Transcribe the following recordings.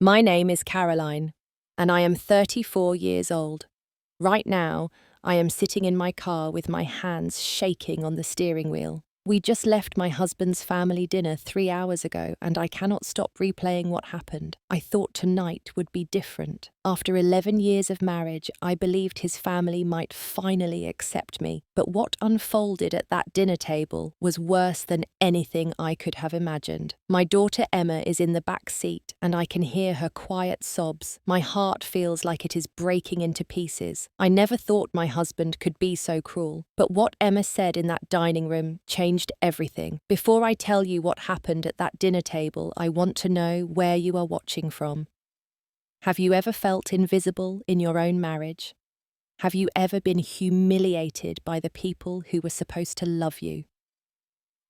My name is Caroline, and I am 34 years old. Right now, I am sitting in my car with my hands shaking on the steering wheel. We just left my husband's family dinner 3 hours ago, and I cannot stop replaying what happened. I thought tonight would be different. After 11 years of marriage, I believed his family might finally accept me. But what unfolded at that dinner table was worse than anything I could have imagined. My daughter Emma is in the back seat, and I can hear her quiet sobs. My heart feels like it is breaking into pieces. I never thought my husband could be so cruel. But what Emma said in that dining room changed everything. Before I tell you what happened at that dinner table, I want to know where you are watching from. Have you ever felt invisible in your own marriage? Have you ever been humiliated by the people who were supposed to love you?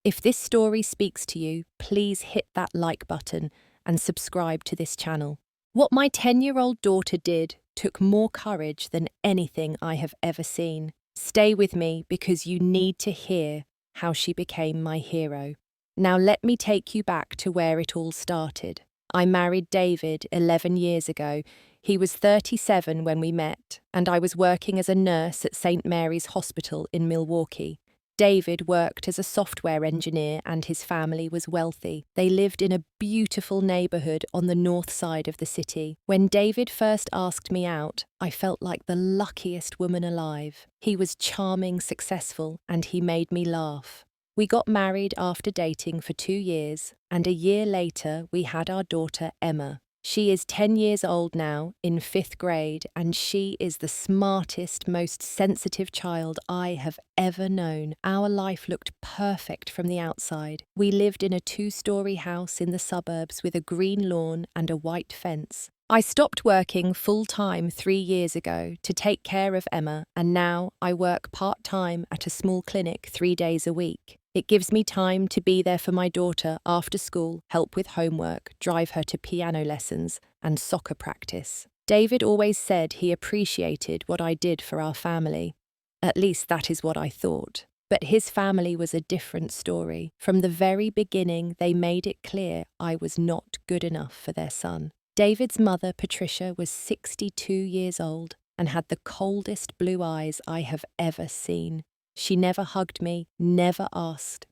If this story speaks to you, please hit that like button and subscribe to this channel. What my 10-year-old daughter did took more courage than anything I have ever seen. Stay with me because you need to hear how she became my hero. Now let me take you back to where it all started. I married David 11 years ago. He was 37 when we met, and I was working as a nurse at St. Mary's Hospital in Milwaukee. David worked as a software engineer and his family was wealthy. They lived in a beautiful neighborhood on the north side of the city. When David first asked me out, I felt like the luckiest woman alive. He was charming, successful, and he made me laugh. We got married after dating for 2 years, and a year later we had our daughter Emma. She is 10 years old now, in 5th grade, and she is the smartest, most sensitive child I have ever known. Our life looked perfect from the outside. We lived in a 2-story house in the suburbs with a green lawn and a white fence. I stopped working full-time 3 years ago to take care of Emma, and now I work part-time at a small clinic 3 days a week. It gives me time to be there for my daughter after school, help with homework, drive her to piano lessons and soccer practice. David always said he appreciated what I did for our family. At least that is what I thought. But his family was a different story. From the very beginning, they made it clear I was not good enough for their son. David's mother, Patricia, was 62 years old and had the coldest blue eyes I have ever seen. She never hugged me, never asked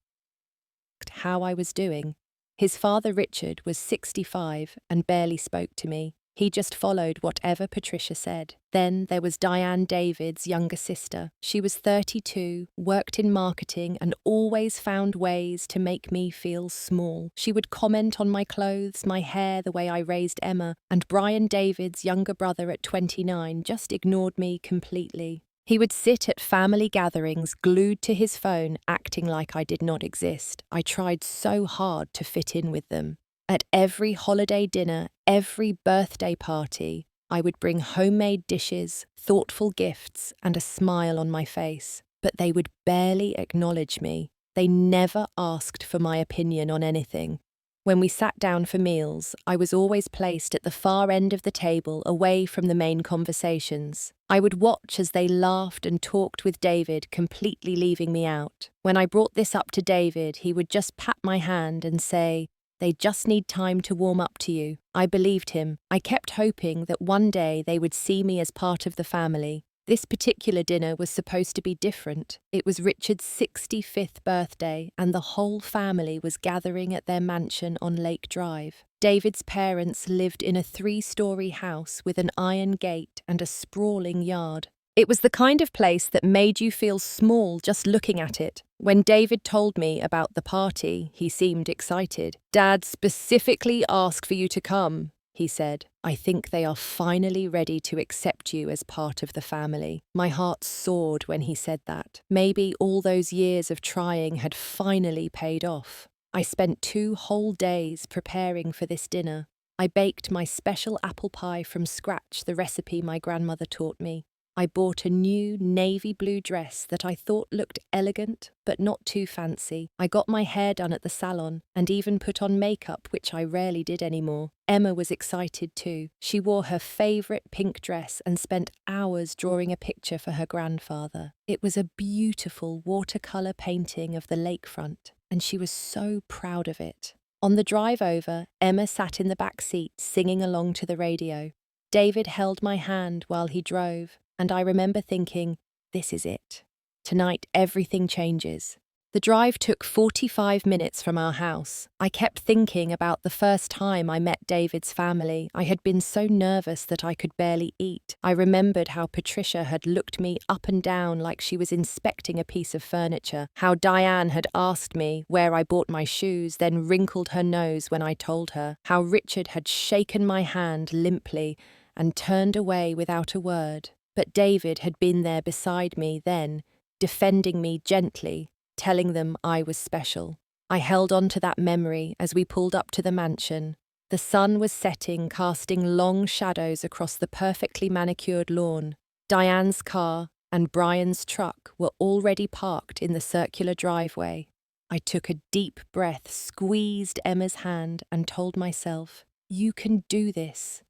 how I was doing. His father, Richard, was 65 and barely spoke to me. He just followed whatever Patricia said. Then there was Diane, David's younger sister. She was 32, worked in marketing, and always found ways to make me feel small. She would comment on my clothes, my hair, the way I raised Emma, and Brian, David's younger brother at 29, just ignored me completely. He would sit at family gatherings, glued to his phone, acting like I did not exist. I tried so hard to fit in with them. At every holiday dinner, every birthday party, I would bring homemade dishes, thoughtful gifts, and a smile on my face. But they would barely acknowledge me. They never asked for my opinion on anything. When we sat down for meals, I was always placed at the far end of the table, away from the main conversations. I would watch as they laughed and talked with David, completely leaving me out. When I brought this up to David, he would just pat my hand and say, "They just need time to warm up to you." I believed him. I kept hoping that one day they would see me as part of the family. This particular dinner was supposed to be different. It was Richard's 65th birthday, and the whole family was gathering at their mansion on Lake Drive. David's parents lived in a 3-story house with an iron gate and a sprawling yard. It was the kind of place that made you feel small just looking at it. When David told me about the party, he seemed excited. "Dad specifically asked for you to come," he said. "I think they are finally ready to accept you as part of the family." My heart soared when he said that. Maybe all those years of trying had finally paid off. I spent 2 whole days preparing for this dinner. I baked my special apple pie from scratch, the recipe my grandmother taught me. I bought a new navy blue dress that I thought looked elegant, but not too fancy. I got my hair done at the salon and even put on makeup, which I rarely did anymore. Emma was excited too. She wore her favourite pink dress and spent hours drawing a picture for her grandfather. It was a beautiful watercolour painting of the lakefront, and she was so proud of it. On the drive over, Emma sat in the back seat singing along to the radio. David held my hand while he drove, and I remember thinking, this is it. Tonight everything changes. The drive took 45 minutes from our house. I kept thinking about the first time I met David's family. I had been so nervous that I could barely eat. I remembered how Patricia had looked me up and down like she was inspecting a piece of furniture, how Diane had asked me where I bought my shoes, then wrinkled her nose when I told her, how Richard had shaken my hand limply and turned away without a word. But David had been there beside me then, defending me gently, telling them I was special. I held on to that memory as we pulled up to the mansion. The sun was setting, casting long shadows across the perfectly manicured lawn. Diane's car and Brian's truck were already parked in the circular driveway. I took a deep breath, squeezed Emma's hand, and told myself, "You can do this."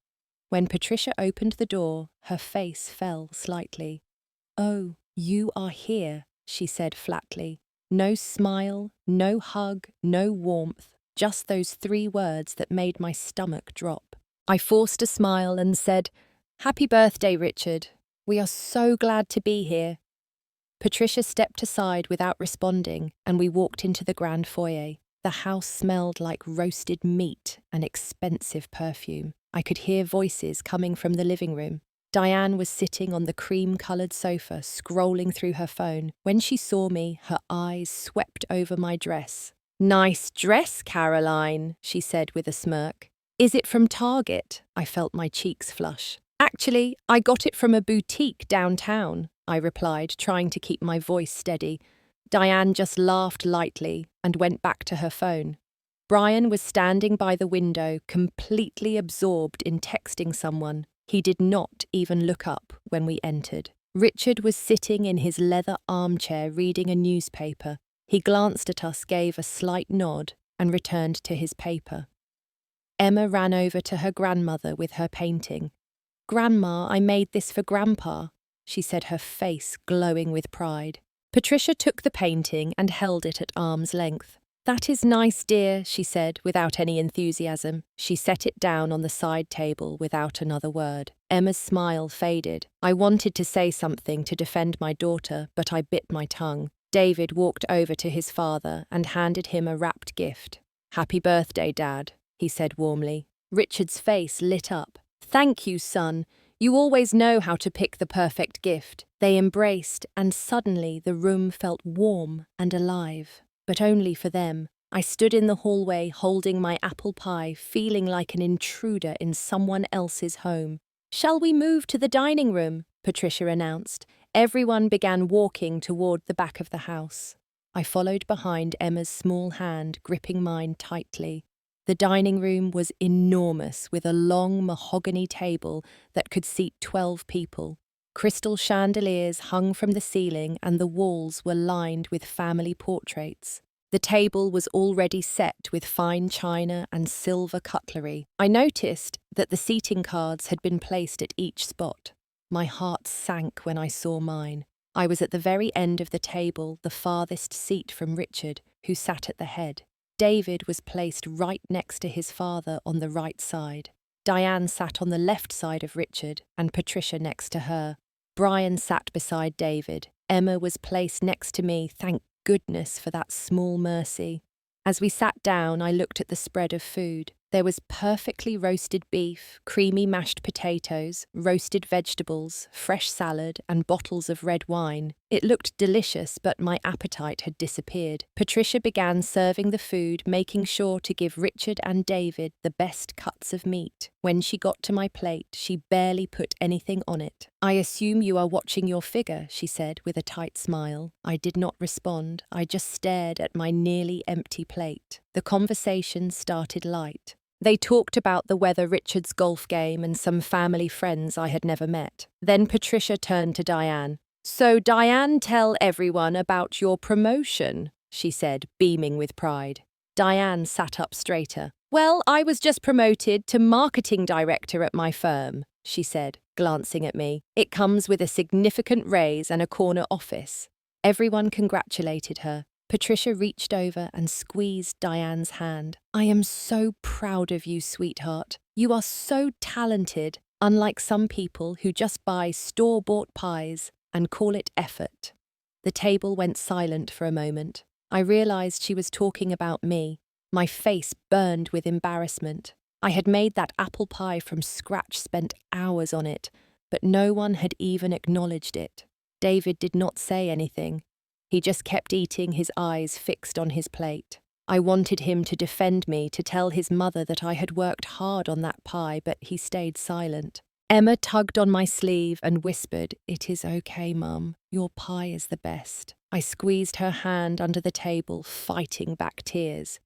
When Patricia opened the door, her face fell slightly. "Oh, you are here," she said flatly. No smile, no hug, no warmth, just those 3 words that made my stomach drop. I forced a smile and said, "Happy birthday, Richard. We are so glad to be here." Patricia stepped aside without responding, and we walked into the grand foyer. The house smelled like roasted meat and expensive perfume. I could hear voices coming from the living room. Diane was sitting on the cream-coloured sofa, scrolling through her phone. When she saw me, her eyes swept over my dress. "Nice dress, Caroline," she said with a smirk. "Is it from Target?" I felt my cheeks flush. "Actually, I got it from a boutique downtown," I replied, trying to keep my voice steady. Diane just laughed lightly and went back to her phone. Brian was standing by the window, completely absorbed in texting someone. He did not even look up when we entered. Richard was sitting in his leather armchair reading a newspaper. He glanced at us, gave a slight nod, and returned to his paper. Emma ran over to her grandmother with her painting. "Grandma, I made this for Grandpa," she said, her face glowing with pride. Patricia took the painting and held it at arm's length. "That is nice, dear," she said, without any enthusiasm. She set it down on the side table without another word. Emma's smile faded. I wanted to say something to defend my daughter, but I bit my tongue. David walked over to his father and handed him a wrapped gift. "Happy birthday, Dad," he said warmly. Richard's face lit up. "Thank you, son. You always know how to pick the perfect gift." They embraced, and suddenly the room felt warm and alive. But only for them. I stood in the hallway holding my apple pie, feeling like an intruder in someone else's home. "Shall we move to the dining room?" Patricia announced. Everyone began walking toward the back of the house. I followed behind Emma's small hand, gripping mine tightly. The dining room was enormous, with a long mahogany table that could seat 12 people. Crystal chandeliers hung from the ceiling and the walls were lined with family portraits. The table was already set with fine china and silver cutlery. I noticed that the seating cards had been placed at each spot. My heart sank when I saw mine. I was at the very end of the table, the farthest seat from Richard, who sat at the head. David was placed right next to his father on the right side. Diane sat on the left side of Richard and Patricia next to her. Brian sat beside David. Emma was placed next to me, thank goodness for that small mercy. As we sat down, I looked at the spread of food. There was perfectly roasted beef, creamy mashed potatoes, roasted vegetables, fresh salad, and bottles of red wine. It looked delicious, but my appetite had disappeared. Patricia began serving the food, making sure to give Richard and David the best cuts of meat. When she got to my plate, she barely put anything on it. "I assume you are watching your figure," she said with a tight smile. I did not respond. I just stared at my nearly empty plate. The conversation started light. They talked about the weather, Richard's golf game, and some family friends I had never met. Then Patricia turned to Diane. "So, Diane, tell everyone about your promotion," she said, beaming with pride. Diane sat up straighter. "Well, I was just promoted to marketing director at my firm," she said, glancing at me. "It comes with a significant raise and a corner office." Everyone congratulated her. Patricia reached over and squeezed Diane's hand. I am so proud of you, sweetheart. You are so talented, unlike some people who just buy store-bought pies and call it effort. The table went silent for a moment. I realized she was talking about me. My face burned with embarrassment. I had made that apple pie from scratch, spent hours on it, but no one had even acknowledged it. David did not say anything. He just kept eating, his eyes fixed on his plate. I wanted him to defend me, to tell his mother that I had worked hard on that pie, but he stayed silent. Emma tugged on my sleeve and whispered, "It is okay, Mum. Your pie is the best." I squeezed her hand under the table, fighting back tears.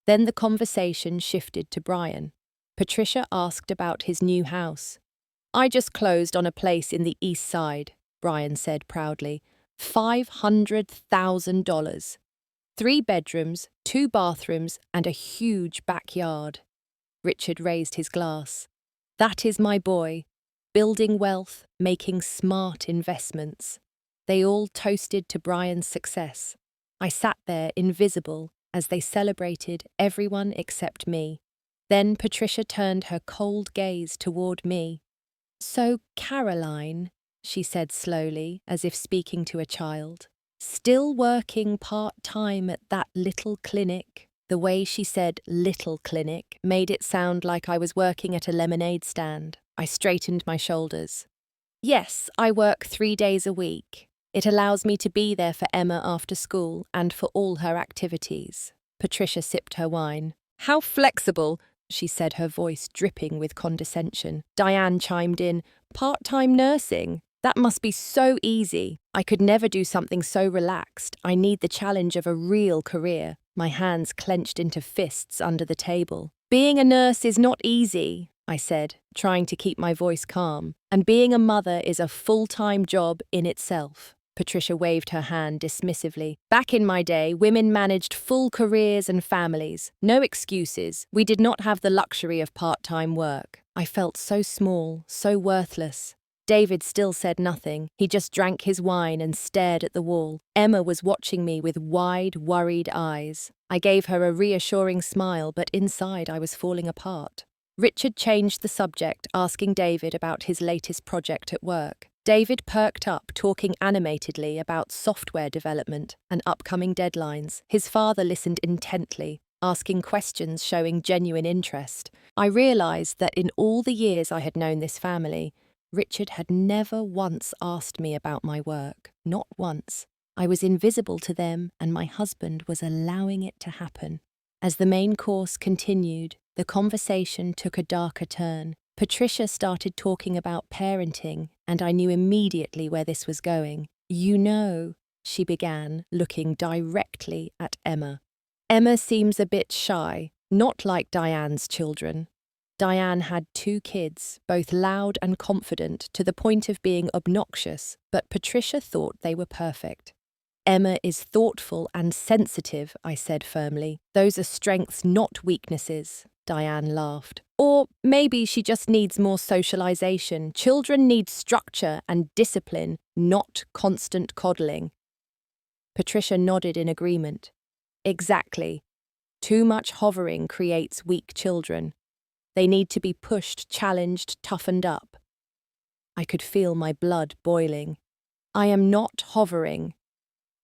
Then the conversation shifted to Brian. Patricia asked about his new house. "I just closed on a place in the East Side," Brian said proudly. $500,000. 3 bedrooms, 2 bathrooms, and a huge backyard. Richard raised his glass. That is my boy, building wealth, making smart investments. They all toasted to Brian's success. I sat there, invisible, as they celebrated, everyone except me. Then Patricia turned her cold gaze toward me. "So, Caroline," she said slowly, as if speaking to a child, "still working part-time at that little clinic?" The way she said little clinic made it sound like I was working at a lemonade stand. I straightened my shoulders. "Yes, I work 3 days a week. It allows me to be there for Emma after school and for all her activities." Patricia sipped her wine. "How flexible," she said, her voice dripping with condescension. Diane chimed in, "Part-time nursing? That must be so easy. I could never do something so relaxed. I need the challenge of a real career." My hands clenched into fists under the table. "Being a nurse is not easy," I said, trying to keep my voice calm. "And being a mother is a full-time job in itself." Patricia waved her hand dismissively. "Back in my day, women managed full careers and families. No excuses. We did not have the luxury of part-time work." I felt so small, so worthless. David still said nothing. He just drank his wine and stared at the wall. Emma was watching me with wide, worried eyes. I gave her a reassuring smile, but inside I was falling apart. Richard changed the subject, asking David about his latest project at work. David perked up, talking animatedly about software development and upcoming deadlines. His father listened intently, asking questions showing genuine interest. I realized that in all the years I had known this family, Richard had never once asked me about my work, not once. I was invisible to them, and my husband was allowing it to happen. As the main course continued, the conversation took a darker turn. Patricia started talking about parenting, and I knew immediately where this was going. "You know," she began, looking directly at Emma. "Emma seems a bit shy, not like Diane's children." Diane had 2 kids, both loud and confident, to the point of being obnoxious, but Patricia thought they were perfect. "Emma is thoughtful and sensitive," I said firmly. "Those are strengths, not weaknesses." Diane laughed. "Or maybe she just needs more socialization. Children need structure and discipline, not constant coddling." Patricia nodded in agreement. "Exactly. Too much hovering creates weak children. They need to be pushed, challenged, toughened up." I could feel my blood boiling. "I am not hovering,"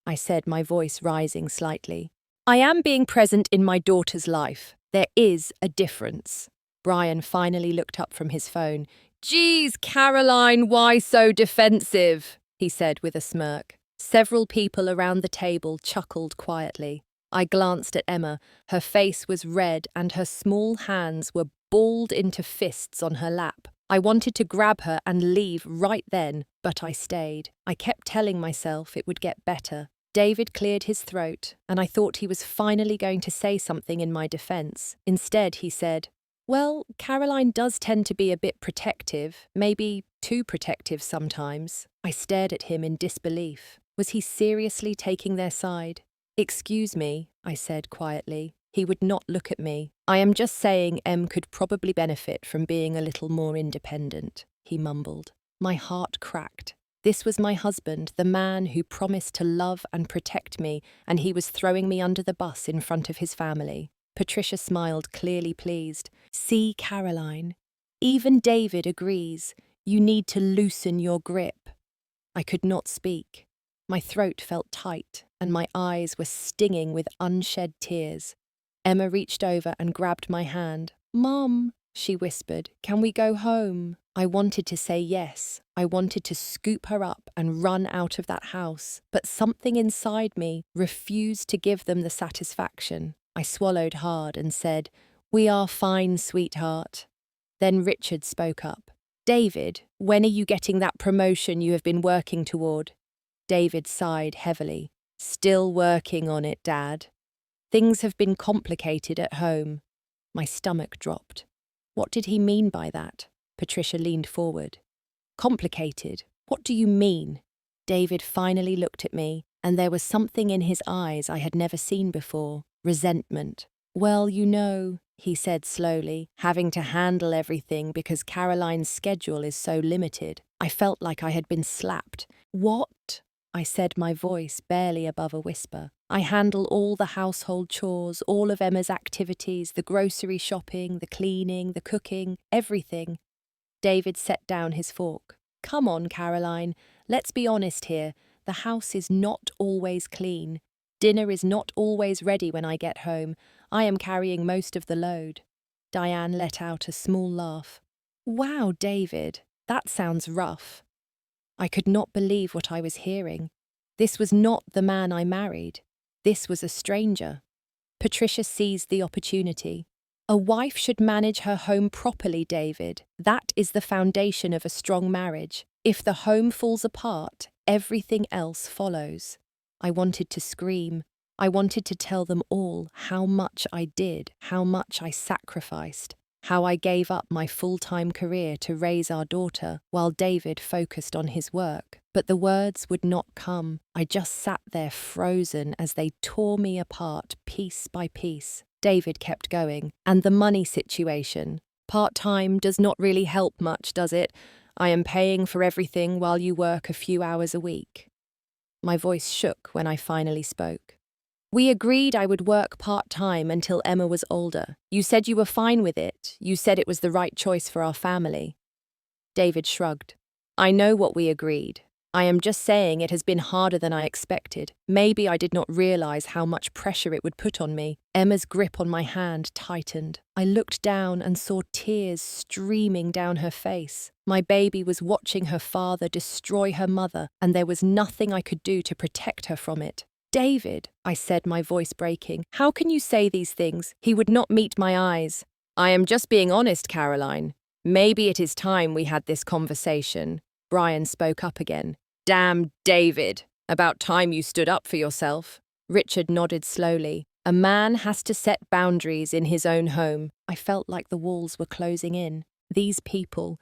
I said, my voice rising slightly. "I am being present in my daughter's life. There is a difference." Brian finally looked up from his phone. "Geez, Caroline, why so defensive?" he said with a smirk. Several people around the table chuckled quietly. I glanced at Emma. Her face was red and her small hands were balled into fists on her lap. I wanted to grab her and leave right then, but I stayed. I kept telling myself it would get better. David cleared his throat, and I thought he was finally going to say something in my defense. Instead, he said, "Well, Caroline does tend to be a bit protective, maybe too protective sometimes." I stared at him in disbelief. Was he seriously taking their side? "Excuse me," I said quietly. He would not look at me. "I am just saying Em could probably benefit from being a little more independent," he mumbled. My heart cracked. This was my husband, the man who promised to love and protect me, and he was throwing me under the bus in front of his family. Patricia smiled, clearly pleased. See, Caroline, even David agrees. You need to loosen your grip. I could not speak. My throat felt tight, and my eyes were stinging with unshed tears. Emma reached over and grabbed my hand. Mom, she whispered, can we go home? I wanted to say yes. I wanted to scoop her up and run out of that house, but something inside me refused to give them the satisfaction. I swallowed hard and said, We are fine, sweetheart. Then Richard spoke up. David, when are you getting that promotion you have been working toward? David sighed heavily. Still working on it, Dad. Things have been complicated at home. My stomach dropped. What did he mean by that? Patricia leaned forward. Complicated? What do you mean? David finally looked at me, and there was something in his eyes I had never seen before. Resentment. Well, you know, he said slowly, having to handle everything because Caroline's schedule is so limited. I felt like I had been slapped. What? I said, my voice barely above a whisper. I handle all the household chores, all of Emma's activities, the grocery shopping, the cleaning, the cooking, everything. David set down his fork. Come on, Caroline, let's be honest here. The house is not always clean. Dinner is not always ready when I get home. I am carrying most of the load. Diane let out a small laugh. Wow, David, that sounds rough. I could not believe what I was hearing. This was not the man I married. This was a stranger. Patricia seized the opportunity. A wife should manage her home properly, David. That is the foundation of a strong marriage. If the home falls apart, everything else follows. I wanted to scream. I wanted to tell them all how much I did, how much I sacrificed, how I gave up my full-time career to raise our daughter while David focused on his work. But the words would not come. I just sat there frozen as they tore me apart piece by piece. David kept going. And the money situation. Part-time does not really help much, does it? I am paying for everything while you work a few hours a week. My voice shook when I finally spoke. We agreed I would work part-time until Emma was older. You said you were fine with it. You said it was the right choice for our family. David shrugged. I know what we agreed. I am just saying it has been harder than I expected. Maybe I did not realize how much pressure it would put on me. Emma's grip on my hand tightened. I looked down and saw tears streaming down her face. My baby was watching her father destroy her mother, and there was nothing I could do to protect her from it. David, I said, my voice breaking, how can you say these things? He would not meet my eyes. I am just being honest, Caroline. Maybe it is time we had this conversation. Brian spoke up again. Damn, David. About time you stood up for yourself. Richard nodded slowly. A man has to set boundaries in his own home. I felt like the walls were closing in. These people,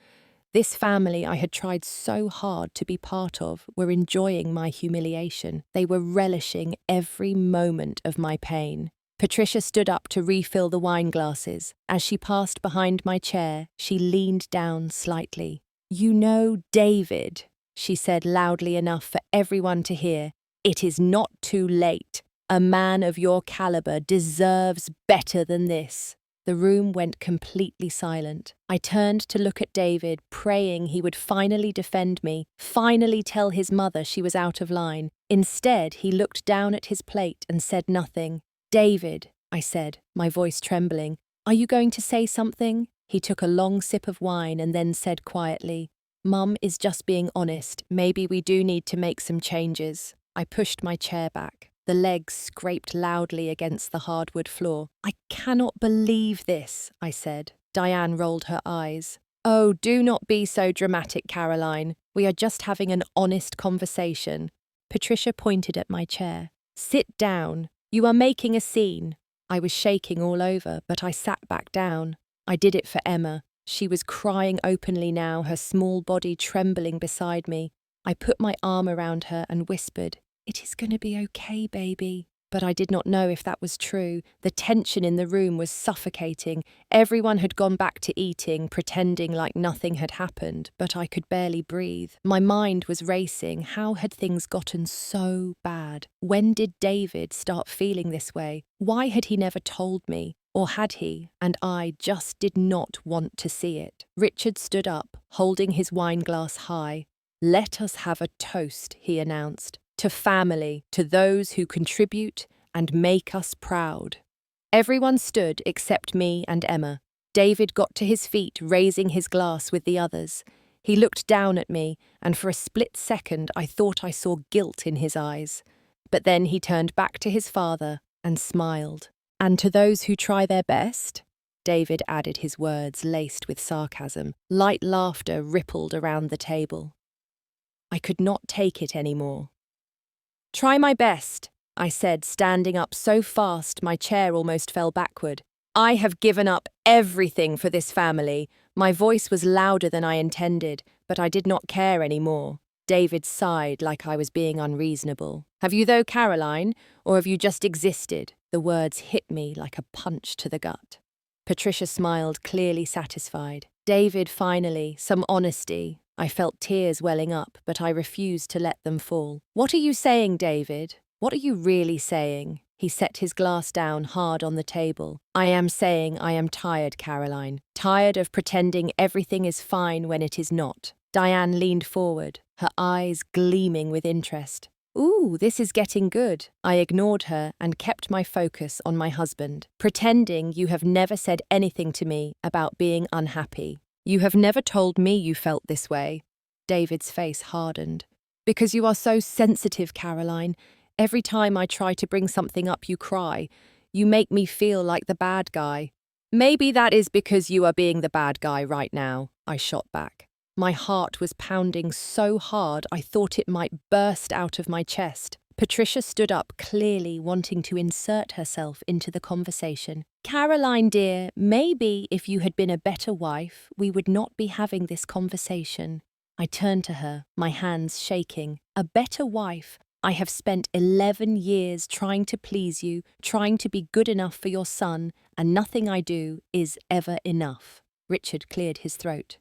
this family I had tried so hard to be part of, were enjoying my humiliation. They were relishing every moment of my pain. Patricia stood up to refill the wine glasses. As she passed behind my chair, she leaned down slightly. You know, David, she said loudly enough for everyone to hear, it is not too late. A man of your caliber deserves better than this. The room went completely silent. I turned to look at David, praying he would finally defend me, finally tell his mother she was out of line. Instead, he looked down at his plate and said nothing. David, I said, my voice trembling, are you going to say something? He took a long sip of wine and then said quietly, Mum is just being honest. Maybe we do need to make some changes. I pushed my chair back. The legs scraped loudly against the hardwood floor. I cannot believe this, I said. Diane rolled her eyes. Oh, do not be so dramatic, Caroline. We are just having an honest conversation. Patricia pointed at my chair. Sit down. You are making a scene. I was shaking all over, but I sat back down. I did it for Emma. She was crying openly now, her small body trembling beside me. I put my arm around her and whispered, It is going to be okay, baby. But I did not know if that was true. The tension in the room was suffocating. Everyone had gone back to eating, pretending like nothing had happened, but I could barely breathe. My mind was racing. How had things gotten so bad? When did David start feeling this way? Why had he never told me? Or had he? And I just did not want to see it. Richard stood up, holding his wine glass high. "Let us have a toast," he announced. "To family, to those who contribute and make us proud." Everyone stood except me and Emma. David got to his feet, raising his glass with the others. He looked down at me, and for a split second I thought I saw guilt in his eyes. But then he turned back to his father and smiled. "And to those who try their best?" David added his words laced with sarcasm. Light laughter rippled around the table. I could not take it anymore. "Try my best," I said, standing up so fast my chair almost fell backward. "I have given up everything for this family." My voice was louder than I intended, but I did not care anymore. David sighed like I was being unreasonable. "Have you though, Caroline, or have you just existed?" The words hit me like a punch to the gut. Patricia smiled, clearly satisfied. "David, finally, some honesty." I felt tears welling up, but I refused to let them fall. "What are you saying, David? What are you really saying?" He set his glass down hard on the table. "I am saying I am tired, Caroline. Tired of pretending everything is fine when it is not." Diane leaned forward, her eyes gleaming with interest. "Ooh, this is getting good." I ignored her and kept my focus on my husband. "Pretending you have never said anything to me about being unhappy. You have never told me you felt this way." David's face hardened. "Because you are so sensitive, Caroline. Every time I try to bring something up, you cry. You make me feel like the bad guy." "Maybe that is because you are being the bad guy right now," I shot back. My heart was pounding so hard I thought it might burst out of my chest. Patricia stood up, clearly wanting to insert herself into the conversation. "Caroline, dear, maybe if you had been a better wife, we would not be having this conversation." I turned to her, my hands shaking. "A better wife? I have spent 11 years trying to please you, trying to be good enough for your son, and nothing I do is ever enough." Richard cleared his throat.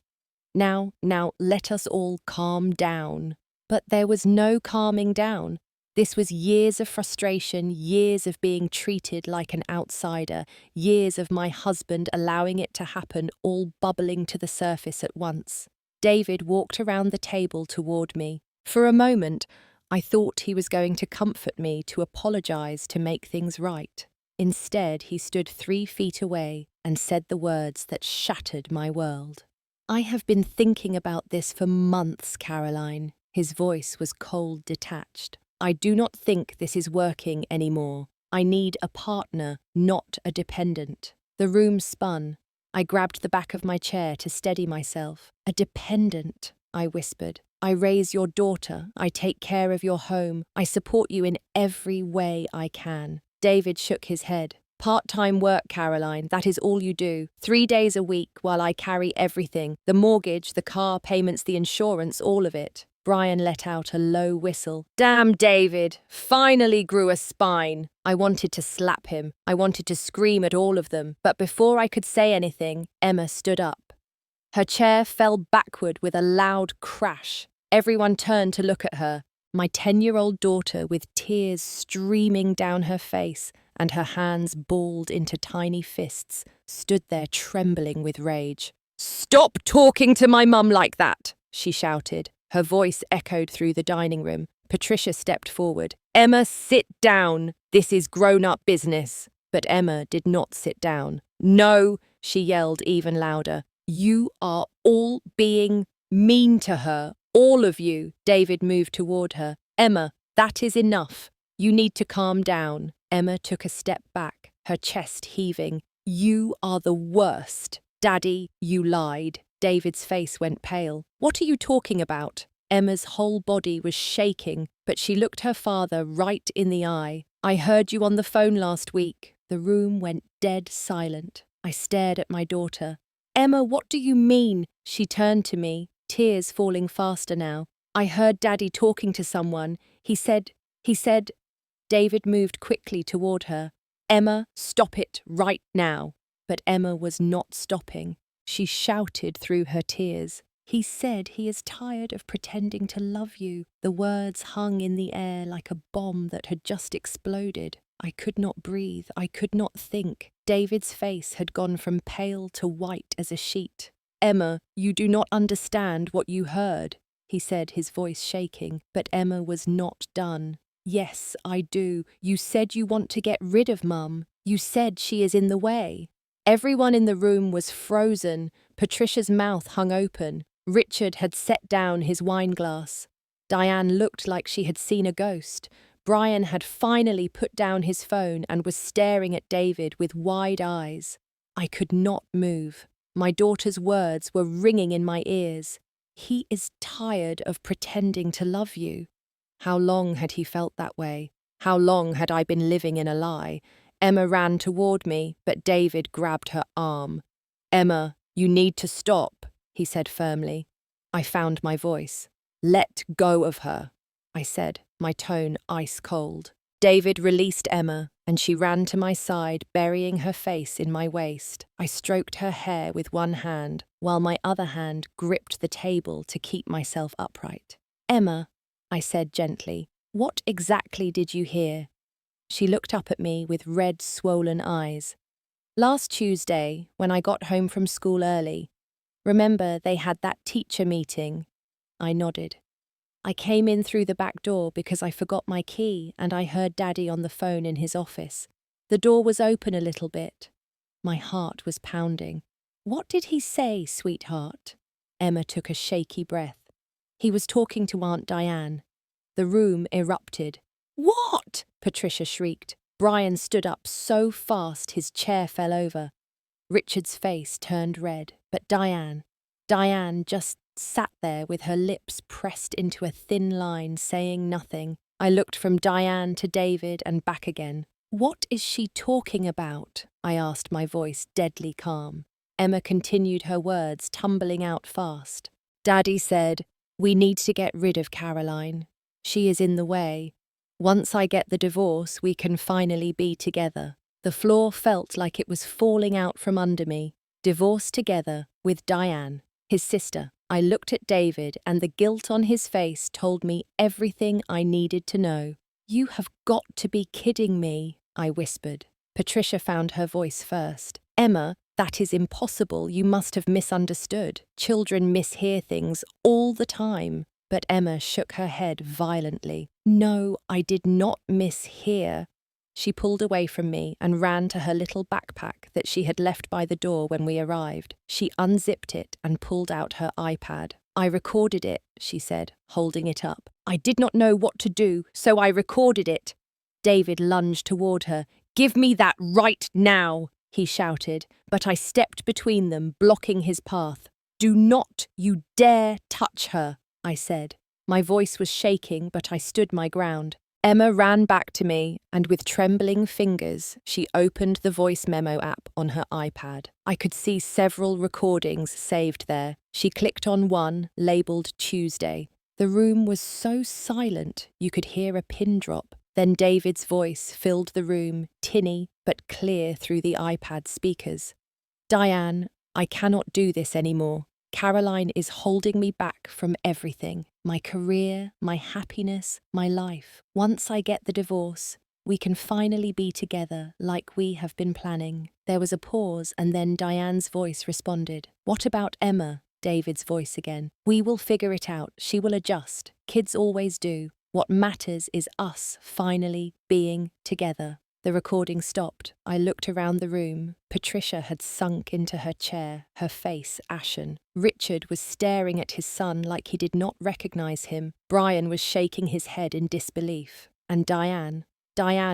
Now, let us all calm down." But there was no calming down. This was years of frustration, years of being treated like an outsider, years of my husband allowing it to happen, all bubbling to the surface at once. David walked around the table toward me. For a moment, I thought he was going to comfort me, to apologize, to make things right. Instead, he stood 3 feet away and said the words that shattered my world. "I have been thinking about this for months, Caroline." His voice was cold, detached. "I do not think this is working anymore. I need a partner, not a dependent." The room spun. I grabbed the back of my chair to steady myself. "A dependent," I whispered. "I raise your daughter. I take care of your home. I support you in every way I can." David shook his head. "Part-time work, Caroline, that is all you do. 3 days a week while I carry everything. The mortgage, the car payments, the insurance, all of it." Brian let out a low whistle. "Damn David! Finally grew a spine." I wanted to slap him. I wanted to scream at all of them. But before I could say anything, Emma stood up. Her chair fell backward with a loud crash. Everyone turned to look at her. My 10-year-old daughter, with tears streaming down her face and her hands balled into tiny fists, stood there trembling with rage. "Stop talking to my mum like that!" she shouted. Her voice echoed through the dining room. Patricia stepped forward. "Emma, sit down. This is grown-up business." But Emma did not sit down. "No," she yelled even louder. "You are all being mean to her. All of you." David moved toward her. "Emma, that is enough. You need to calm down." Emma took a step back, her chest heaving. "You are the worst. Daddy, you lied." David's face went pale. "What are you talking about?" Emma's whole body was shaking, but she looked her father right in the eye. "I heard you on the phone last week." The room went dead silent. I stared at my daughter. "Emma, what do you mean?" She turned to me, tears falling faster now. "I heard Daddy talking to someone. He said, David moved quickly toward her. Emma, stop it right now. But Emma was not stopping. She shouted through her tears. He said he is tired of pretending to love you. The words hung in the air like a bomb that had just exploded. I could not breathe. I could not think. David's face had gone from pale to white as a sheet. Emma, you do not understand what you heard, he said, his voice shaking, but Emma was not done. Yes, I do. You said you want to get rid of Mum. You said she is in the way. Everyone in the room was frozen. Patricia's mouth hung open. Richard had set down his wineglass. Diane looked like she had seen a ghost. Brian had finally put down his phone and was staring at David with wide eyes. I could not move. My daughter's words were ringing in my ears. He is tired of pretending to love you. How long had he felt that way? How long had I been living in a lie? Emma ran toward me, but David grabbed her arm. Emma, you need to stop, he said firmly. I found my voice. Let go of her, I said, my tone ice cold. David released Emma, and she ran to my side, burying her face in my waist. I stroked her hair with one hand, while my other hand gripped the table to keep myself upright. Emma, I said gently, what exactly did you hear? She looked up at me with red, swollen eyes. Last Tuesday, when I got home from school early, remember they had that teacher meeting? I nodded. I came in through the back door because I forgot my key and I heard Daddy on the phone in his office. The door was open a little bit. My heart was pounding. What did he say, sweetheart? Emma took a shaky breath. He was talking to Aunt Diane. The room erupted. What? Patricia shrieked. Brian stood up so fast his chair fell over. Richard's face turned red, but Diane just sat there with her lips pressed into a thin line, saying nothing. I looked from Diane to David and back again. What is she talking about? I asked, my voice deadly calm. Emma continued her words, tumbling out fast. Daddy said, we need to get rid of Caroline. She is in the way. Once I get the divorce, we can finally be together. The floor felt like it was falling out from under me. Divorced together with Diane, his sister. I looked at David and the guilt on his face told me everything I needed to know. You have got to be kidding me, I whispered. Patricia found her voice first. Emma, that is impossible. You must have misunderstood. Children mishear things all the time. But Emma shook her head violently. No, I did not mishear. She pulled away from me and ran to her little backpack that she had left by the door when we arrived. She unzipped it and pulled out her iPad. I recorded it, she said, holding it up. I did not know what to do, so I recorded it. David lunged toward her. Give me that right now, he shouted, but I stepped between them, blocking his path. Do not you dare touch her, I said. My voice was shaking, but I stood my ground. Emma ran back to me, and with trembling fingers, she opened the voice memo app on her iPad. I could see several recordings saved there. She clicked on one, labelled Tuesday. The room was so silent you could hear a pin drop. Then David's voice filled the room, tinny but clear through the iPad speakers. Diane, I cannot do this anymore. Caroline is holding me back from everything. My career, my happiness, my life. Once I get the divorce, we can finally be together like we have been planning. There was a pause and then Diane's voice responded. What about Emma? David's voice again. We will figure it out. She will adjust. Kids always do. What matters is us finally being together. The recording stopped. I looked around the room. Patricia had sunk into her chair, her face ashen. Richard was staring at his son like he did not recognize him. Brian was shaking his head in disbelief. And Diane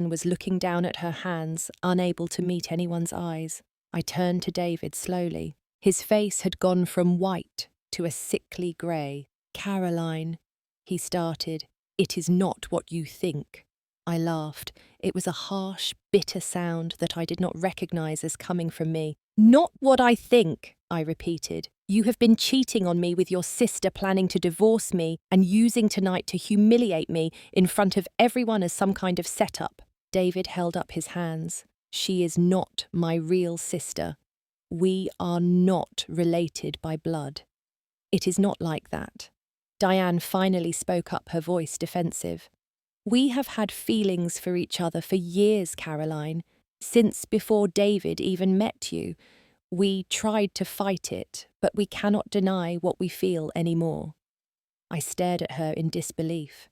was looking down at her hands, unable to meet anyone's eyes. I turned to David slowly. His face had gone from white to a sickly grey. Caroline, he started, it is not what you think. I laughed. It was a harsh, bitter sound that I did not recognize as coming from me. Not what I think, I repeated. You have been cheating on me with your sister, planning to divorce me and using tonight to humiliate me in front of everyone as some kind of setup. David held up his hands. She is not my real sister. We are not related by blood. It is not like that. Diane finally spoke up, her voice defensive. We have had feelings for each other for years, Caroline, since before David even met you. We tried to fight it, but we cannot deny what we feel anymore. I stared at her in disbelief.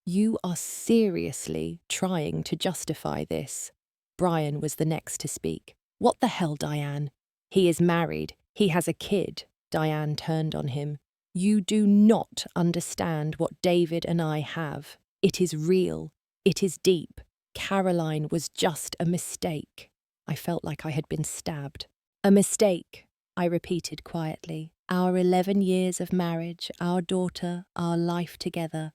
You are seriously trying to justify this. Brian was the next to speak. What the hell, Diane? He is married. He has a kid. Diane turned on him. You do not understand what David and I have. It is real. It is deep. Caroline was just a mistake. I felt like I had been stabbed. A mistake, I repeated quietly. Our 11 years of marriage, our daughter, our life together.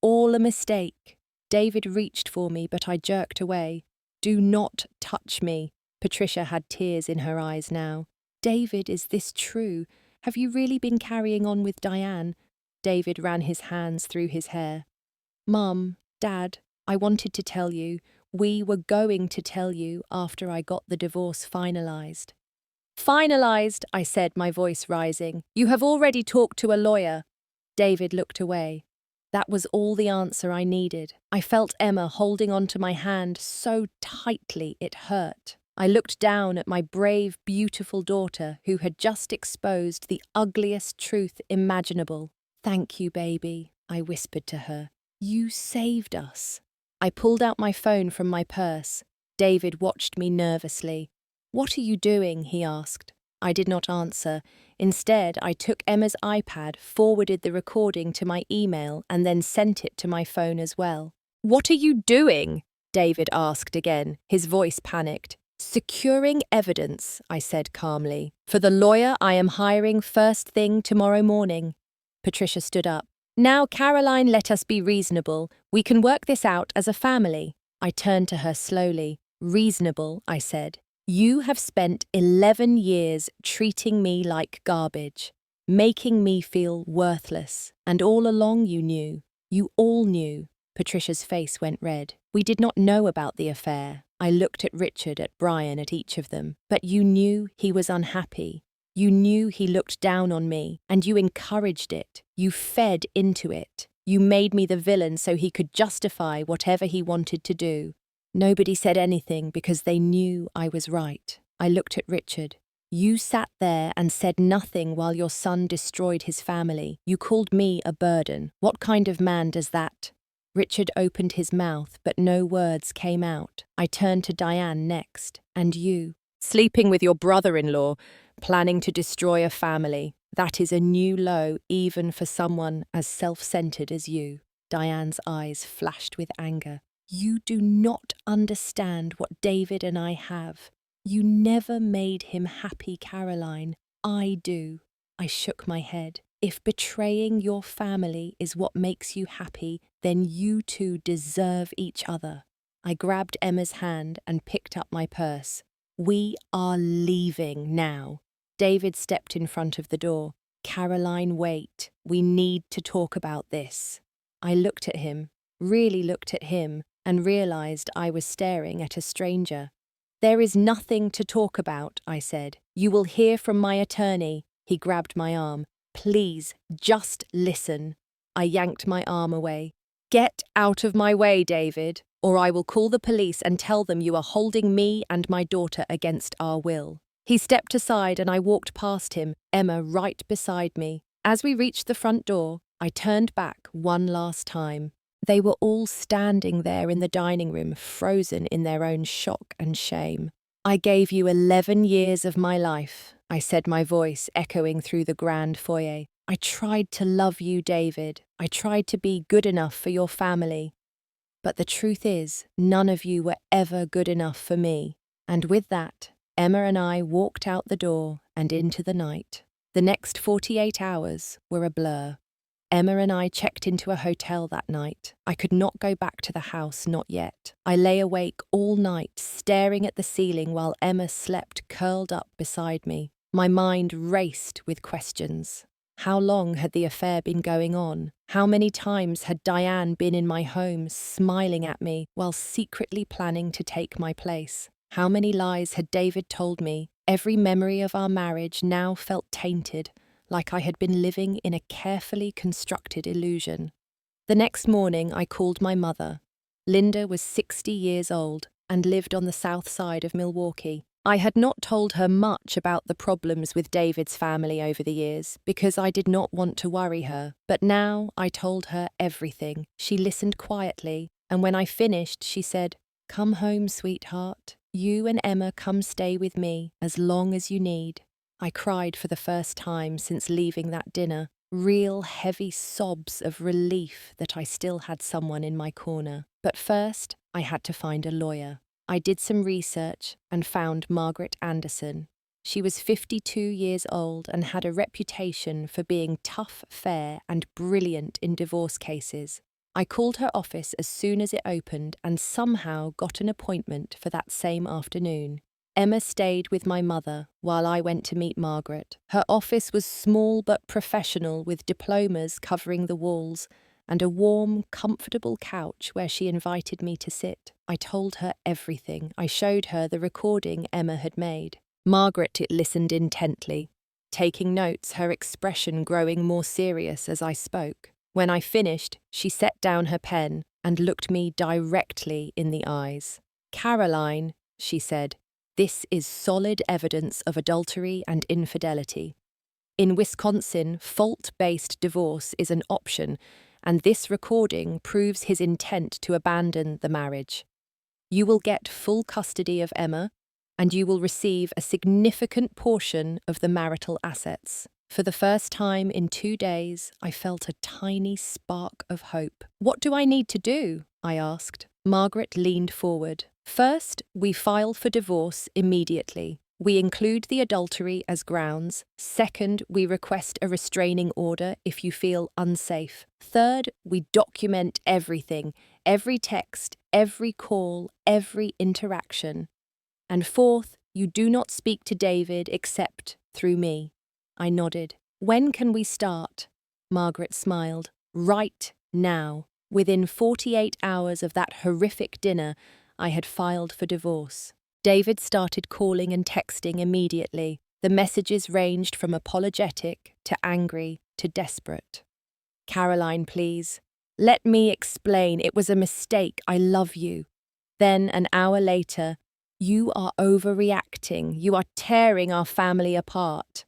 All a mistake. David reached for me, but I jerked away. Do not touch me. Patricia had tears in her eyes now. David, is this true? Have you really been carrying on with Diane? David ran his hands through his hair. Mum, Dad, I wanted to tell you. We were going to tell you after I got the divorce finalized. Finalized, I said, my voice rising. You have already talked to a lawyer. David looked away. That was all the answer I needed. I felt Emma holding onto my hand so tightly it hurt. I looked down at my brave, beautiful daughter who had just exposed the ugliest truth imaginable. Thank you, baby, I whispered to her. You saved us. I pulled out my phone from my purse. David watched me nervously. What are you doing? He asked. I did not answer. Instead, I took Emma's iPad, forwarded the recording to my email, and then sent it to my phone as well. What are you doing? David asked again, his voice panicked. Securing evidence, I said calmly. For the lawyer I am hiring first thing tomorrow morning. Patricia stood up. Now, Caroline, let us be reasonable. We can work this out as a family. I turned to her slowly. Reasonable, I said. You have spent 11 years treating me like garbage, making me feel worthless, and all along you knew. You all knew. Patricia's face went red. We did not know about the affair. I looked at Richard, at Brian, at each of them. But you knew he was unhappy. You knew he looked down on me, and you encouraged it. You fed into it. You made me the villain so he could justify whatever he wanted to do. Nobody said anything because they knew I was right. I looked at Richard. You sat there and said nothing while your son destroyed his family. You called me a burden. What kind of man does that? Richard opened his mouth, but no words came out. I turned to Diane next. And you? Sleeping with your brother-in-law, planning to destroy a family. That is a new low even for someone as self-centered as you. Diane's eyes flashed with anger. You do not understand what David and I have. You never made him happy, Caroline. I do. I shook my head. If betraying your family is what makes you happy, then you two deserve each other. I grabbed Emma's hand and picked up my purse. We are leaving now. David stepped in front of the door. Caroline, wait. We need to talk about this. I looked at him, really looked at him, and realized I was staring at a stranger. There is nothing to talk about, I said. You will hear from my attorney. He grabbed my arm. Please, just listen. I yanked my arm away. Get out of my way, David, or I will call the police and tell them you are holding me and my daughter against our will. He stepped aside and I walked past him, Emma right beside me. As we reached the front door, I turned back one last time. They were all standing there in the dining room, frozen in their own shock and shame. I gave you 11 years of my life, I said, my voice echoing through the grand foyer. I tried to love you, David. I tried to be good enough for your family. But the truth is, none of you were ever good enough for me. And with that, Emma and I walked out the door and into the night. The next 48 hours were a blur. Emma and I checked into a hotel that night. I could not go back to the house, not yet. I lay awake all night, staring at the ceiling while Emma slept curled up beside me. My mind raced with questions. How long had the affair been going on? How many times had Diane been in my home smiling at me while secretly planning to take my place? How many lies had David told me? Every memory of our marriage now felt tainted, like I had been living in a carefully constructed illusion. The next morning I called my mother. Linda was 60 years old and lived on the south side of Milwaukee. I had not told her much about the problems with David's family over the years because I did not want to worry her, but now I told her everything. She listened quietly, and when I finished, she said, "Come home, sweetheart. You and Emma come stay with me as long as you need." I cried for the first time since leaving that dinner, real heavy sobs of relief that I still had someone in my corner. But first, I had to find a lawyer. I did some research and found Margaret Anderson. She was 52 years old and had a reputation for being tough, fair, and brilliant in divorce cases. I called her office as soon as it opened and somehow got an appointment for that same afternoon. Emma stayed with my mother while I went to meet Margaret. Her office was small but professional, with diplomas covering the walls and a warm, comfortable couch where she invited me to sit. I told her everything. I showed her the recording Emma had made. Margaret listened intently, taking notes, her expression growing more serious as I spoke. When I finished, she set down her pen and looked me directly in the eyes. "Caroline," she said, "this is solid evidence of adultery and infidelity. In Wisconsin, fault-based divorce is an option, and this recording proves his intent to abandon the marriage. You will get full custody of Emma, and you will receive a significant portion of the marital assets." For the first time in 2 days, I felt a tiny spark of hope. "What do I need to do?" I asked. Margaret leaned forward. "First, we file for divorce immediately. We include the adultery as grounds. Second, we request a restraining order if you feel unsafe. Third, we document everything, every text, every call, every interaction. And fourth, you do not speak to David except through me." I nodded. "When can we start?" Margaret smiled. "Right now. Within 48 hours of that horrific dinner, I had filed for divorce." David started calling and texting immediately. The messages ranged from apologetic to angry to desperate. "Caroline, please. Let me explain. It was a mistake. I love you." Then, an hour later, "You are overreacting. You are tearing our family apart."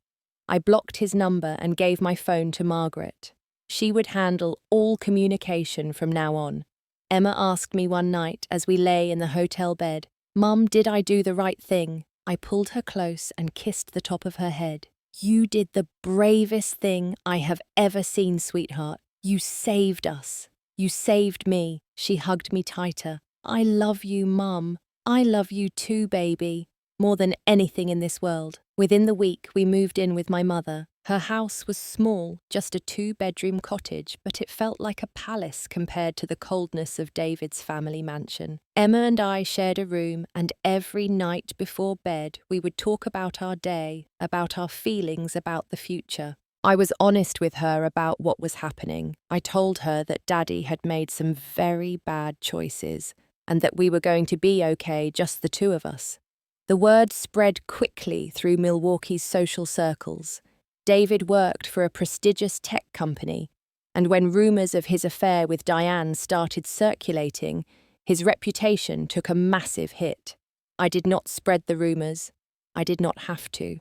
I blocked his number and gave my phone to Margaret. She would handle all communication from now on. Emma asked me one night as we lay in the hotel bed, "Mum, did I do the right thing?" I pulled her close and kissed the top of her head. "You did the bravest thing I have ever seen, sweetheart. You saved us. You saved me." She hugged me tighter. "I love you, Mum. I love you too, baby. More than anything in this world." Within the week, we moved in with my mother. Her house was small, just a 2-bedroom cottage, but it felt like a palace compared to the coldness of David's family mansion. Emma and I shared a room, and every night before bed, we would talk about our day, about our feelings about the future. I was honest with her about what was happening. I told her that Daddy had made some very bad choices, and that we were going to be okay, just the two of us. The word spread quickly through Milwaukee's social circles. David worked for a prestigious tech company, and when rumors of his affair with Diane started circulating, his reputation took a massive hit. I did not spread the rumors. I did not have to.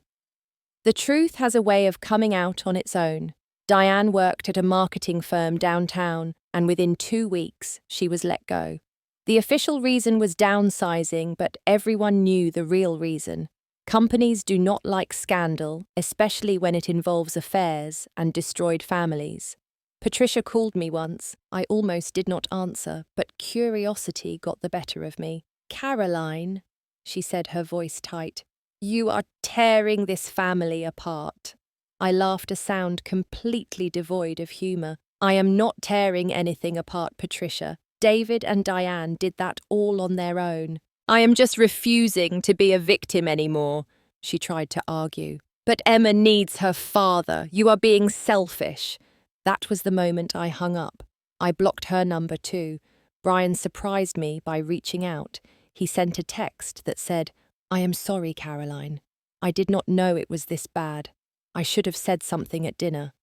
The truth has a way of coming out on its own. Diane worked at a marketing firm downtown, and within 2 weeks, she was let go. The official reason was downsizing, but everyone knew the real reason. Companies do not like scandal, especially when it involves affairs and destroyed families. Patricia called me once. I almost did not answer, but curiosity got the better of me. "Caroline," she said, her voice tight, "you are tearing this family apart." I laughed, a sound completely devoid of humor. "I am not tearing anything apart, Patricia. David and Diane did that all on their own. I am just refusing to be a victim anymore," she tried to argue. But Emma needs her father. You are being selfish. That was the moment I hung up. I blocked her number too. Brian surprised me by reaching out. He sent a text that said, "I am sorry, Caroline. I did not know it was this bad. I should have said something at dinner.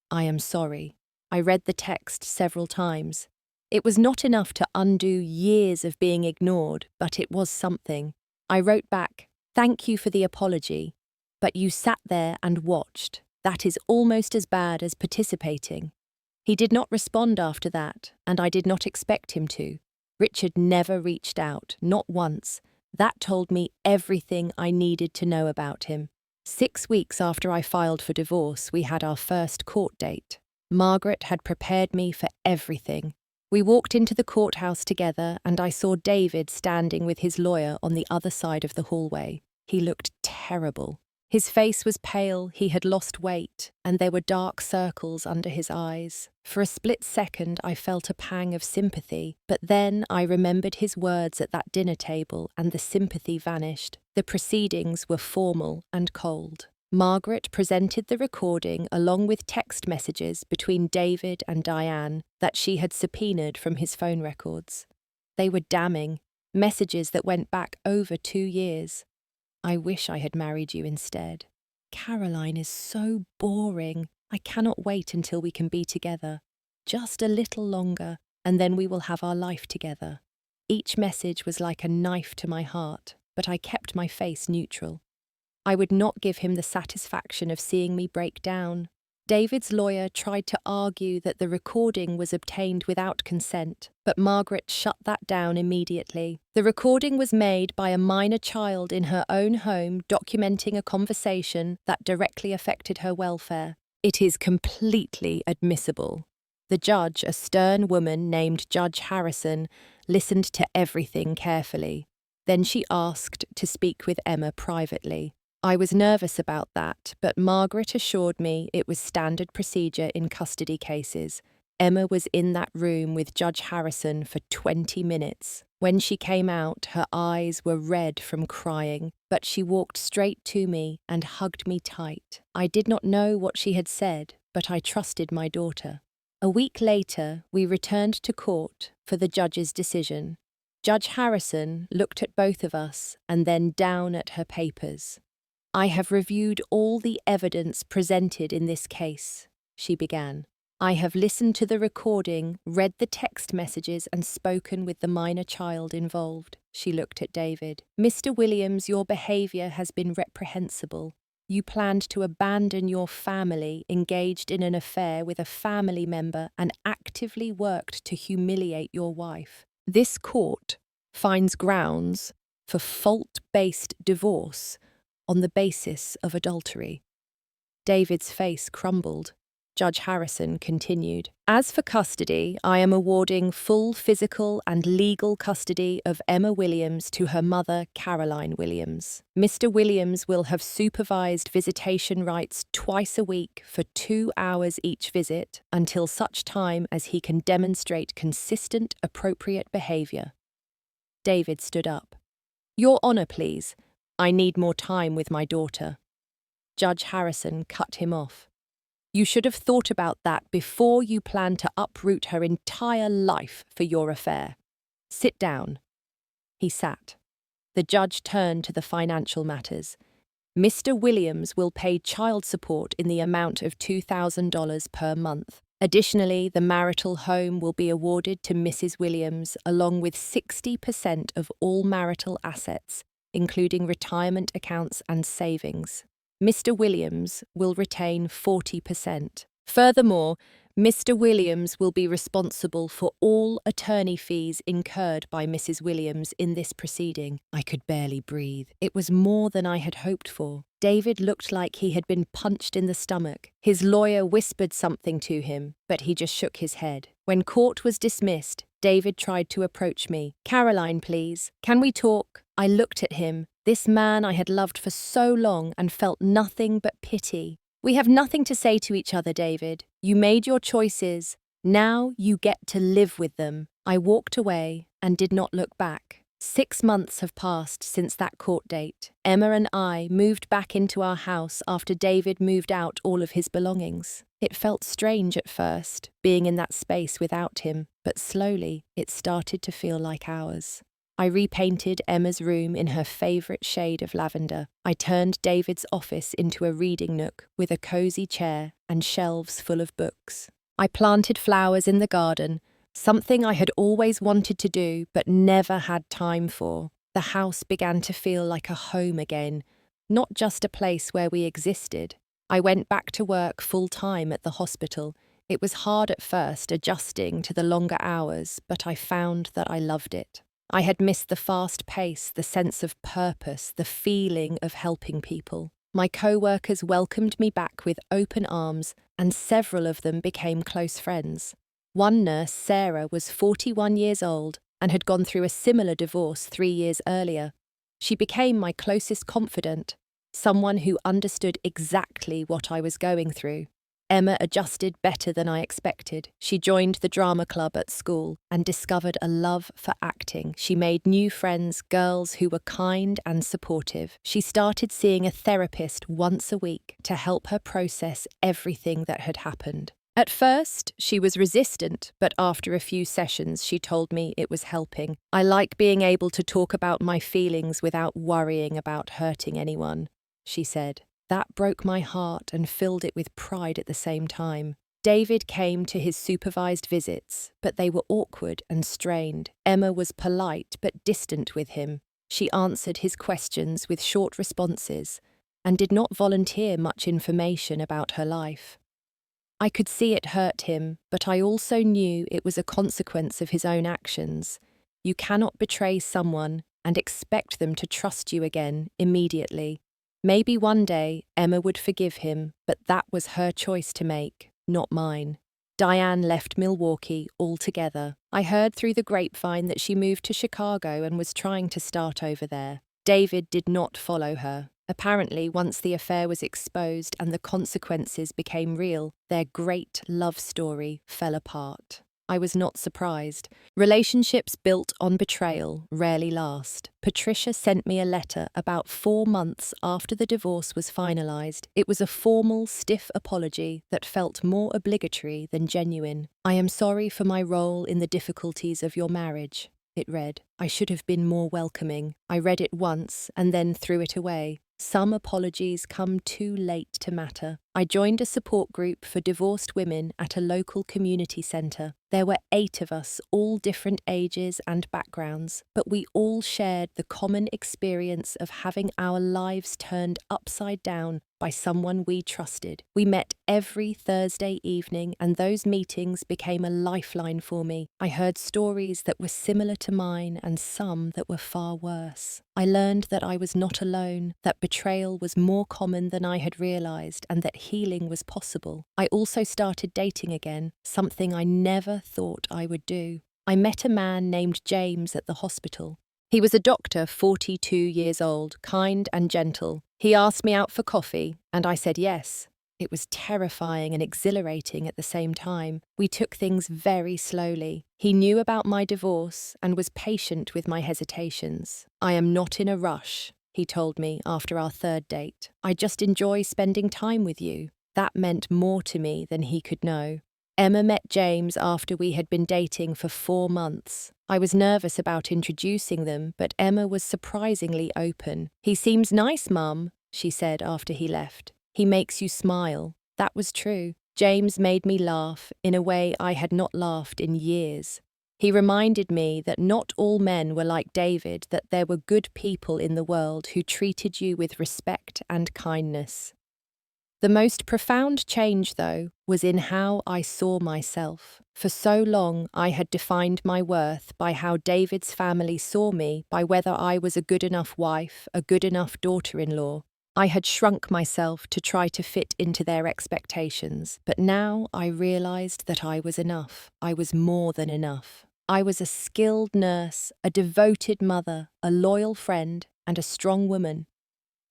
I am sorry." I read the text several times. It was not enough to undo years of being ignored, but it was something. I wrote back, "Thank you for the apology, but you sat there and watched. That is almost as bad as participating." He did not respond after that, and I did not expect him to. Richard never reached out, not once. That told me everything I needed to know about him. 6 weeks after I filed for divorce, we had our first court date. Margaret had prepared me for everything. We walked into the courthouse together, and I saw David standing with his lawyer on the other side of the hallway. He looked terrible. His face was pale, he had lost weight, and there were dark circles under his eyes. For a split second I felt a pang of sympathy, but then I remembered his words at that dinner table and the sympathy vanished. The proceedings were formal and cold. Margaret presented the recording along with text messages between David and Diane that she had subpoenaed from his phone records. They were damning, messages that went back over 2 years. "I wish I had married you instead. Caroline is so boring. I cannot wait until we can be together. Just a little longer, and then we will have our life together." Each message was like a knife to my heart, but I kept my face neutral. I would not give him the satisfaction of seeing me break down. David's lawyer tried to argue that the recording was obtained without consent, but Margaret shut that down immediately. The recording was made by a minor child in her own home, documenting a conversation that directly affected her welfare. It is completely admissible. The judge, a stern woman named Judge Harrison, listened to everything carefully. Then she asked to speak with Emma privately. I was nervous about that, but Margaret assured me it was standard procedure in custody cases. Emma was in that room with Judge Harrison for 20 minutes. When she came out, her eyes were red from crying, but she walked straight to me and hugged me tight. I did not know what she had said, but I trusted my daughter. A week later, we returned to court for the judge's decision. Judge Harrison looked at both of us and then down at her papers. "I have reviewed all the evidence presented in this case," she began. "I have listened to the recording, read the text messages, and spoken with the minor child involved." She looked at David. "Mr. Williams, your behavior has been reprehensible. You planned to abandon your family, engaged in an affair with a family member, and actively worked to humiliate your wife. This court finds grounds for fault-based divorce on the basis of adultery." David's face crumbled. Judge Harrison continued, "As for custody, I am awarding full physical and legal custody of Emma Williams to her mother, Caroline Williams. Mr. Williams will have supervised visitation rights twice a week for 2 hours each visit until such time as he can demonstrate consistent, appropriate behavior." David stood up. "Your Honor, please. I need more time with my daughter." Judge Harrison cut him off. "You should have thought about that before you planned to uproot her entire life for your affair. Sit down." He sat. The judge turned to the financial matters. "Mr. Williams will pay child support in the amount of $2,000 per month. Additionally, the marital home will be awarded to Mrs. Williams, along with 60% of all marital assets, including retirement accounts and savings. Mr. Williams will retain 40%. Furthermore, Mr. Williams will be responsible for all attorney fees incurred by Mrs. Williams in this proceeding." I could barely breathe. It was more than I had hoped for. David looked like he had been punched in the stomach. His lawyer whispered something to him, but he just shook his head. When court was dismissed, David tried to approach me. "Caroline, please. Can we talk?" I looked at him, this man I had loved for so long, and felt nothing but pity. "We have nothing to say to each other, David. You made your choices. Now you get to live with them." I walked away and did not look back. 6 months have passed since that court date. Emma and I moved back into our house after David moved out all of his belongings. It felt strange at first, being in that space without him, but slowly it started to feel like ours. I repainted Emma's room in her favourite shade of lavender. I turned David's office into a reading nook with a cosy chair and shelves full of books. I planted flowers in the garden, something I had always wanted to do but never had time for. The house began to feel like a home again, not just a place where we existed. I went back to work full-time at the hospital. It was hard at first, adjusting to the longer hours, but I found that I loved it. I had missed the fast pace, the sense of purpose, the feeling of helping people. My co-workers welcomed me back with open arms, and several of them became close friends. One nurse, Sarah, was 41 years old and had gone through a similar divorce 3 years earlier. She became my closest confidant, someone who understood exactly what I was going through. Emma adjusted better than I expected. She joined the drama club at school and discovered a love for acting. She made new friends, girls who were kind and supportive. She started seeing a therapist once a week to help her process everything that had happened. At first, she was resistant, but after a few sessions, she told me it was helping. I like being able to talk about my feelings without worrying about hurting anyone, she said. That broke my heart and filled it with pride at the same time. David came to his supervised visits, but they were awkward and strained. Emma was polite but distant with him. She answered his questions with short responses and did not volunteer much information about her life. I could see it hurt him, but I also knew it was a consequence of his own actions. You cannot betray someone and expect them to trust you again immediately. Maybe one day Emma would forgive him, but that was her choice to make, not mine. Diane left Milwaukee altogether. I heard through the grapevine that she moved to Chicago and was trying to start over there. David did not follow her. Apparently, once the affair was exposed and the consequences became real, their great love story fell apart. I was not surprised. Relationships built on betrayal rarely last. Patricia sent me a letter about 4 months after the divorce was finalized. It was a formal, stiff apology that felt more obligatory than genuine. I am sorry for my role in the difficulties of your marriage, it read. I should have been more welcoming. I read it once and then threw it away. Some apologies come too late to matter. I joined a support group for divorced women at a local community centre. There were 8 of us, all different ages and backgrounds, but we all shared the common experience of having our lives turned upside down by someone we trusted. We met every Thursday evening, and those meetings became a lifeline for me. I heard stories that were similar to mine and some that were far worse. I learned that I was not alone, that betrayal was more common than I had realised, and that healing was possible. I also started dating again, something I never thought I would do. I met a man named James at the hospital. He was a doctor, 42 years old, kind and gentle. He asked me out for coffee, and I said yes. It was terrifying and exhilarating at the same time. We took things very slowly. He knew about my divorce and was patient with my hesitations. I am not in a rush, he told me after our 3rd date. I just enjoy spending time with you. That meant more to me than he could know. Emma met James after we had been dating for 4 months. I was nervous about introducing them, but Emma was surprisingly open. He seems nice, Mum, she said after he left. He makes you smile. That was true. James made me laugh in a way I had not laughed in years. He reminded me that not all men were like David, that there were good people in the world who treated you with respect and kindness. The most profound change, though, was in how I saw myself. For so long, I had defined my worth by how David's family saw me, by whether I was a good enough wife, a good enough daughter-in-law. I had shrunk myself to try to fit into their expectations, but now I realized that I was enough. I was more than enough. I was a skilled nurse, a devoted mother, a loyal friend, and a strong woman.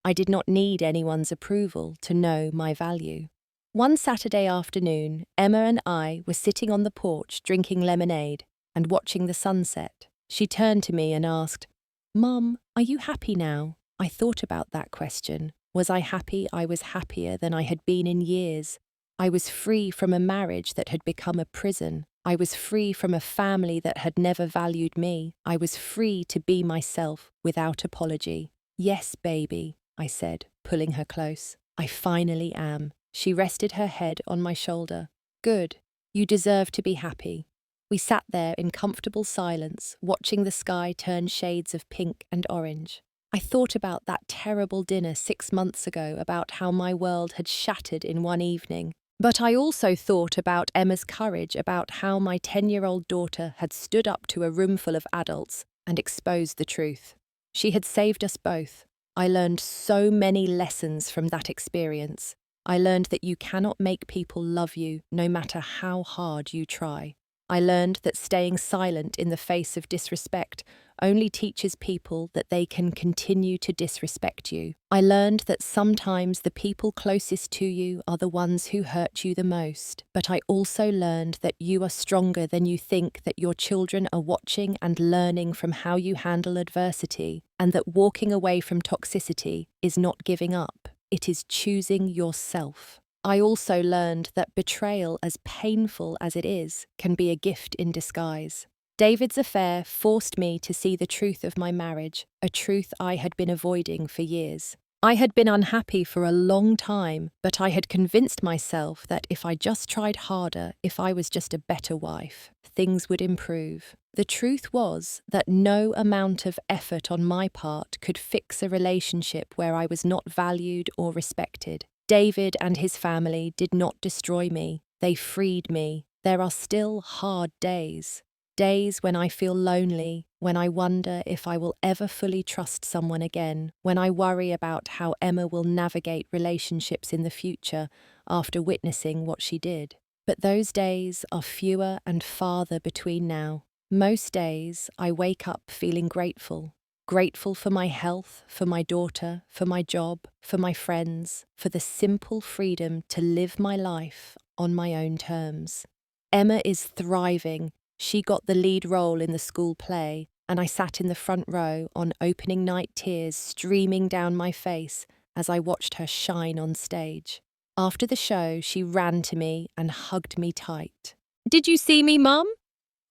I did not need anyone's approval to know my value. One Saturday afternoon, Emma and I were sitting on the porch drinking lemonade and watching the sunset. She turned to me and asked, "Mum, are you happy now?" I thought about that question. Was I happy? I was happier than I had been in years. I was free from a marriage that had become a prison. I was free from a family that had never valued me. I was free to be myself without apology. "Yes, baby," I said, pulling her close. "I finally am." She rested her head on my shoulder. "Good. You deserve to be happy." We sat there in comfortable silence, watching the sky turn shades of pink and orange. I thought about that terrible dinner 6 months ago, about how my world had shattered in one evening. But I also thought about Emma's courage, about how my 10-year-old daughter had stood up to a roomful of adults and exposed the truth. She had saved us both. I learned so many lessons from that experience. I learned that you cannot make people love you, no matter how hard you try. I learned that staying silent in the face of disrespect only teaches people that they can continue to disrespect you. I learned that sometimes the people closest to you are the ones who hurt you the most. But I also learned that you are stronger than you think, that your children are watching and learning from how you handle adversity, and that walking away from toxicity is not giving up. It is choosing yourself. I also learned that betrayal, as painful as it is, can be a gift in disguise. David's affair forced me to see the truth of my marriage, a truth I had been avoiding for years. I had been unhappy for a long time, but I had convinced myself that if I just tried harder, if I was just a better wife, things would improve. The truth was that no amount of effort on my part could fix a relationship where I was not valued or respected. David and his family did not destroy me. They freed me. There are still hard days. Days when I feel lonely, when I wonder if I will ever fully trust someone again, when I worry about how Emma will navigate relationships in the future after witnessing what she did. But those days are fewer and farther between now. Most days I wake up feeling grateful. Grateful for my health, for my daughter, for my job, for my friends, for the simple freedom to live my life on my own terms. Emma is thriving. She got the lead role in the school play, and I sat in the front row on opening night, tears streaming down my face as I watched her shine on stage. After the show, she ran to me and hugged me tight. "Did you see me, Mum?"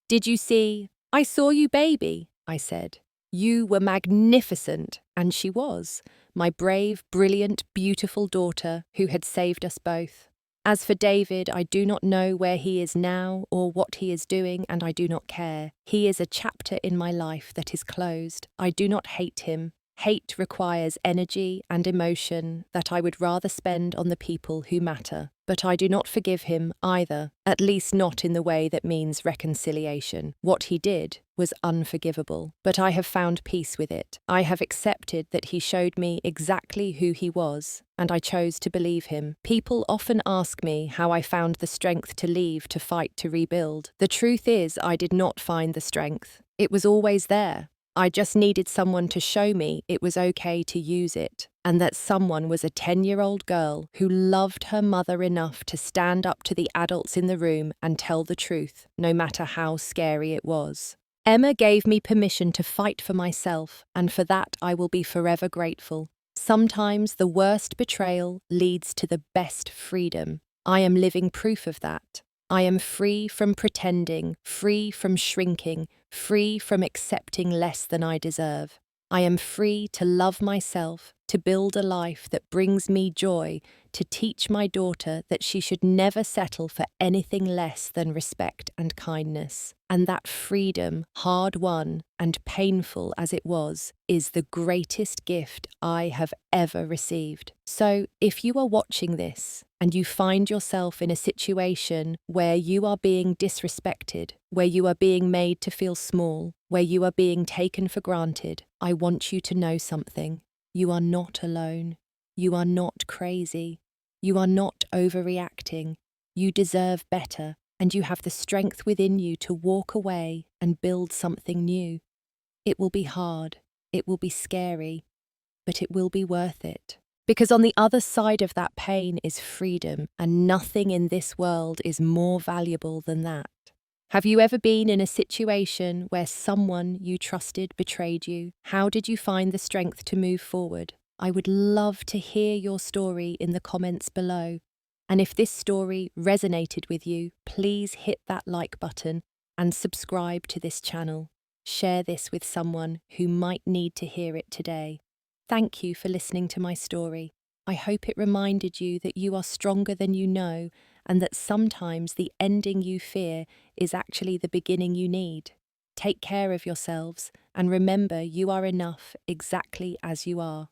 "Did you see? I saw you, baby," I said. "You were magnificent," and she was, my brave, brilliant, beautiful daughter who had saved us both. As for David, I do not know where he is now or what he is doing, and I do not care. He is a chapter in my life that is closed. I do not hate him. Hate requires energy and emotion that I would rather spend on the people who matter. But I do not forgive him either, at least not in the way that means reconciliation. What he did was unforgivable, but I have found peace with it. I have accepted that he showed me exactly who he was, and I chose to believe him. People often ask me how I found the strength to leave, to fight, to rebuild. The truth is, I did not find the strength. It was always there. I just needed someone to show me it was okay to use it, and that someone was a 10-year-old girl who loved her mother enough to stand up to the adults in the room and tell the truth, no matter how scary it was. Emma gave me permission to fight for myself, and for that I will be forever grateful. Sometimes the worst betrayal leads to the best freedom. I am living proof of that. I am free from pretending, free from shrinking, free from accepting less than I deserve. I am free to love myself, to build a life that brings me joy, to teach my daughter that she should never settle for anything less than respect and kindness. And that freedom, hard-won and painful as it was, is the greatest gift I have ever received. So, if you are watching this and you find yourself in a situation where you are being disrespected, where you are being made to feel small, where you are being taken for granted, I want you to know something. You are not alone. You are not crazy. You are not overreacting. You deserve better, and you have the strength within you to walk away and build something new. It will be hard. It will be scary, but it will be worth it. Because on the other side of that pain is freedom, and nothing in this world is more valuable than that. Have you ever been in a situation where someone you trusted betrayed you? How did you find the strength to move forward? I would love to hear your story in the comments below. And if this story resonated with you, please hit that like button and subscribe to this channel. Share this with someone who might need to hear it today. Thank you for listening to my story. I hope it reminded you that you are stronger than you know, and that sometimes the ending you fear is actually the beginning you need. Take care of yourselves, and remember you are enough exactly as you are.